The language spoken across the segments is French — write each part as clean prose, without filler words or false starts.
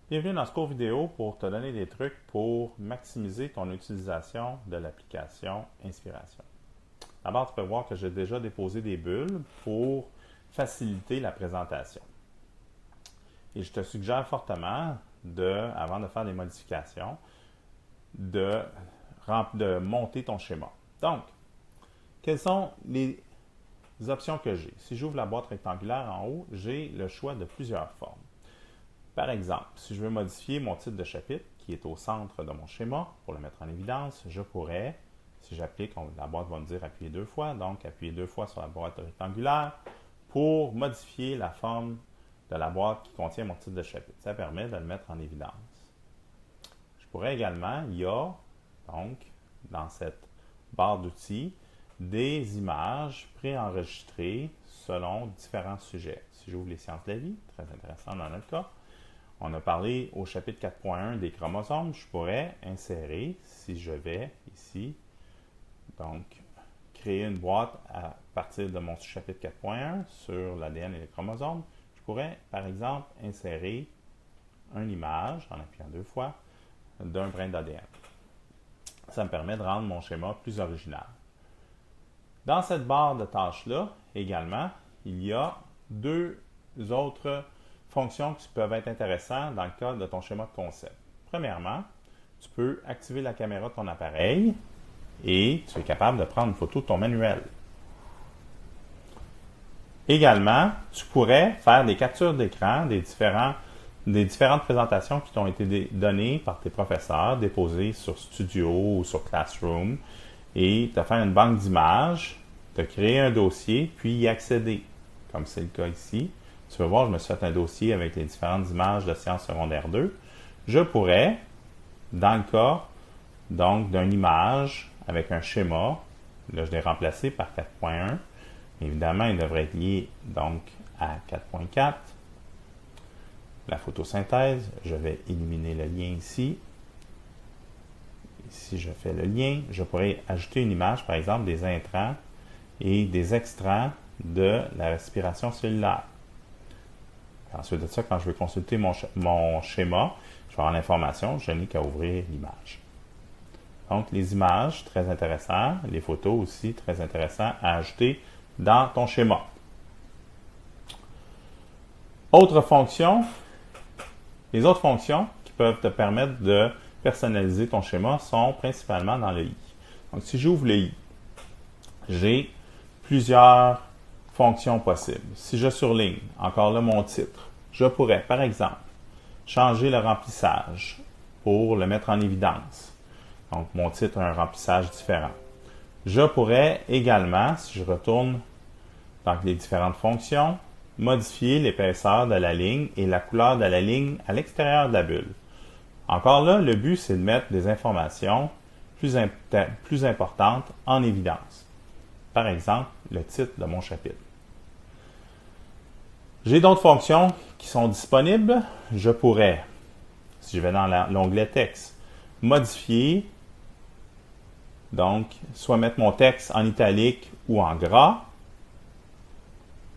Bienvenue dans ce cours vidéo pour te donner des trucs pour maximiser ton utilisation de l'application Inspiration. D'abord, tu peux voir que j'ai déjà déposé des bulles pour faciliter la présentation. Et je te suggère fortement, avant de faire des modifications, de monter ton schéma. Donc, quelles sont les options que j'ai? Si j'ouvre la boîte rectangulaire en haut, j'ai le choix de plusieurs formes. Par exemple, si je veux modifier mon titre de chapitre qui est au centre de mon schéma pour le mettre en évidence, je pourrais, si j'applique, la boîte va me dire appuyer deux fois, donc appuyer deux fois sur la boîte rectangulaire pour modifier la forme de la boîte qui contient mon titre de chapitre. Ça permet de le mettre en évidence. Je pourrais également, il y a donc dans cette barre d'outils des images préenregistrées selon différents sujets. Si j'ouvre les sciences de la vie, très intéressant dans notre cas, on a parlé au chapitre 4.1 des chromosomes. Je pourrais insérer, si je vais ici, donc créer une boîte à partir de mon chapitre 4.1 sur l'ADN et les chromosomes. Je pourrais, par exemple, insérer une image, en appuyant deux fois, d'un brin d'ADN. Ça me permet de rendre mon schéma plus original. Dans cette barre de tâches-là, également, il y a deux autres fonctions qui peuvent être intéressantes dans le cas de ton schéma de concept. Premièrement, tu peux activer la caméra de ton appareil et tu es capable de prendre une photo de ton manuel. Également, tu pourrais faire des captures d'écran des différentes présentations qui t'ont été données par tes professeurs, déposées sur Studio ou sur Classroom, et te faire une banque d'images, te créer un dossier, puis y accéder, comme c'est le cas ici. Tu vas voir, je me suis fait un dossier avec les différentes images de sciences secondaire 2. Je pourrais, dans le cas donc d'une image avec un schéma, là je l'ai remplacé par 4.1. Évidemment, il devrait être lié donc à 4.4. La photosynthèse, je vais éliminer le lien ici. Si je fais le lien, je pourrais ajouter une image, par exemple, des intrants et des extrants de la respiration cellulaire. Ensuite de ça, quand je veux consulter mon schéma, je vais avoir l'information, je n'ai qu'à ouvrir l'image. Donc, les images, très intéressant. Les photos aussi, très intéressant à ajouter dans ton schéma. Autre fonction, les autres fonctions qui peuvent te permettre de personnaliser ton schéma sont principalement dans le i. Donc, si j'ouvre le i, j'ai plusieurs fonctions possibles. Si je surligne, encore là, mon titre, je pourrais, par exemple, changer le remplissage pour le mettre en évidence. Donc, mon titre a un remplissage différent. Je pourrais également, si je retourne dans les différentes fonctions, modifier l'épaisseur de la ligne et la couleur de la ligne à l'extérieur de la bulle. Encore là, le but, c'est de mettre des informations plus importantes en évidence. Par exemple, le titre de mon chapitre. J'ai d'autres fonctions qui sont disponibles. Je pourrais, si je vais dans l'onglet texte, modifier, donc soit mettre mon texte en italique ou en gras.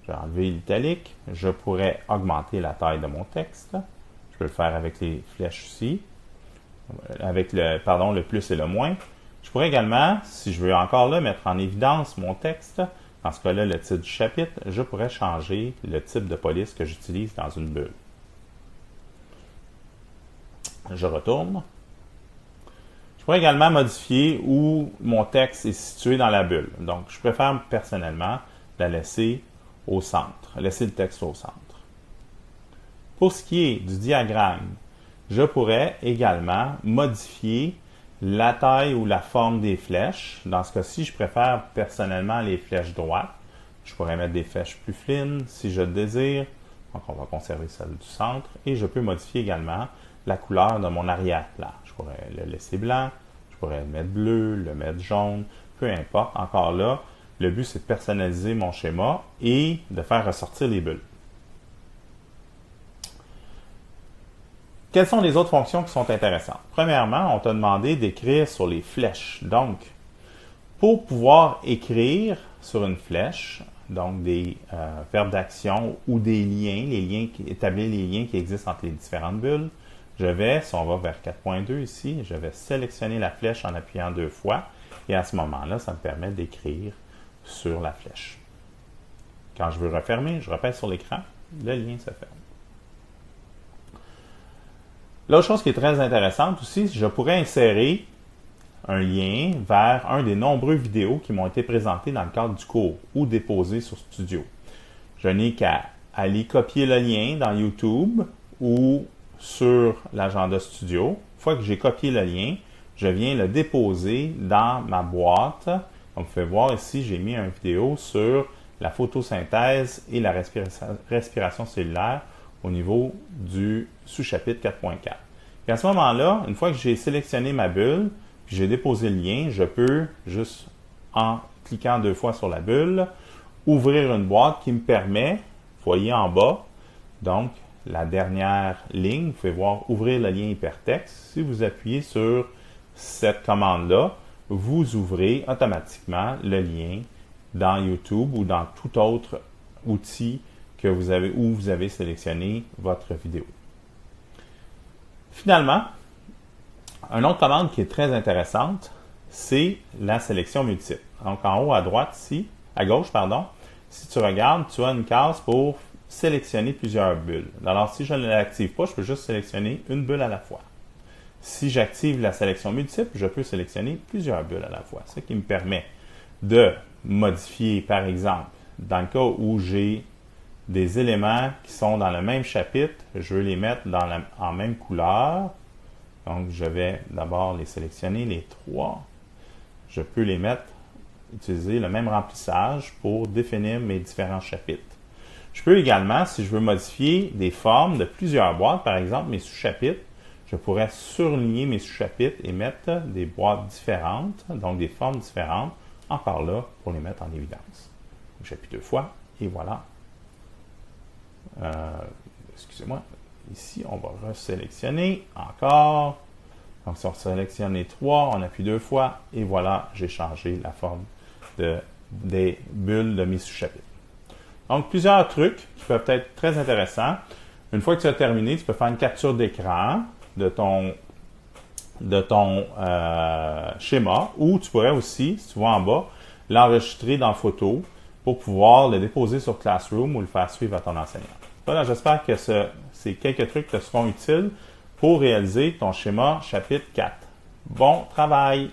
Je vais enlever l'italique. Je pourrais augmenter la taille de mon texte. Je peux le faire avec les flèches ici, avec le plus et le moins. Je pourrais également, si je veux encore là mettre en évidence mon texte, dans ce cas-là, le titre du chapitre, je pourrais changer le type de police que j'utilise dans une bulle. Je retourne. Je pourrais également modifier où mon texte est situé dans la bulle. Donc, je préfère personnellement la laisser au centre, laisser le texte au centre. Pour ce qui est du diagramme, je pourrais également modifier la taille ou la forme des flèches. Dans ce cas-ci, je préfère personnellement les flèches droites. Je pourrais mettre des flèches plus fines si je le désire. Donc, on va conserver celle du centre. Et je peux modifier également la couleur de mon arrière-plan. Je pourrais le laisser blanc, je pourrais le mettre bleu, le mettre jaune, peu importe. Encore là, le but, c'est de personnaliser mon schéma et de faire ressortir les bulles. Quelles sont les autres fonctions qui sont intéressantes? Premièrement, on t'a demandé d'écrire sur les flèches. Donc, pour pouvoir écrire sur une flèche, donc des verbes d'action ou des liens, établir les liens qui existent entre les différentes bulles, si on va vers 4.2 ici, je vais sélectionner la flèche en appuyant 2 fois et à ce moment-là, ça me permet d'écrire sur la flèche. Quand je veux refermer, je repèse sur l'écran, le lien se ferme. L'autre chose qui est très intéressante aussi, je pourrais insérer un lien vers un des nombreux vidéos qui m'ont été présentées dans le cadre du cours ou déposées sur Studio. Je n'ai qu'à aller copier le lien dans YouTube ou sur l'agenda Studio. Une fois que j'ai copié le lien, je viens le déposer dans ma boîte. Donc, vous pouvez voir ici, j'ai mis une vidéo sur la photosynthèse et la respiration cellulaire au niveau du sous-chapitre 4.4. Et à ce moment-là, une fois que j'ai sélectionné ma bulle, puis j'ai déposé le lien, je peux, juste en cliquant 2 fois sur la bulle, ouvrir une boîte qui me permet, vous voyez en bas, donc la dernière ligne, vous pouvez voir ouvrir le lien hypertexte. Si vous appuyez sur cette commande-là, vous ouvrez automatiquement le lien dans YouTube ou dans tout autre outil que vous avez, où vous avez sélectionné votre vidéo. Finalement, une autre commande qui est très intéressante, c'est la sélection multiple. Donc en haut à droite ici, à gauche, pardon, si tu regardes, tu as une case pour sélectionner plusieurs bulles. Alors si je ne l'active pas, je peux juste sélectionner une bulle à la fois. Si j'active la sélection multiple, je peux sélectionner plusieurs bulles à la fois, ce qui me permet de modifier, par exemple, dans le cas où j'ai des éléments qui sont dans le même chapitre, je veux les mettre en même couleur. Donc, je vais d'abord les sélectionner, les 3. Je peux les mettre, utiliser le même remplissage pour définir mes différents chapitres. Je peux également, si je veux modifier des formes de plusieurs boîtes, par exemple mes sous-chapitres, je pourrais surligner mes sous-chapitres et mettre des boîtes différentes, donc des formes différentes, encore là, pour les mettre en évidence. J'appuie 2 fois et voilà. Excusez-moi. Ici, on va resélectionner encore. Donc, si on sélectionne les 3, on appuie 2 fois et voilà, j'ai changé la forme des bulles de mes sous-chapitres. Donc, plusieurs trucs qui peuvent être très intéressants. Une fois que tu as terminé, tu peux faire une capture d'écran de ton schéma ou tu pourrais aussi, si tu vois en bas, l'enregistrer dans Photo pour pouvoir le déposer sur Classroom ou le faire suivre à ton enseignant. Voilà, j'espère que ces quelques trucs te seront utiles pour réaliser ton schéma chapitre 4. Bon travail!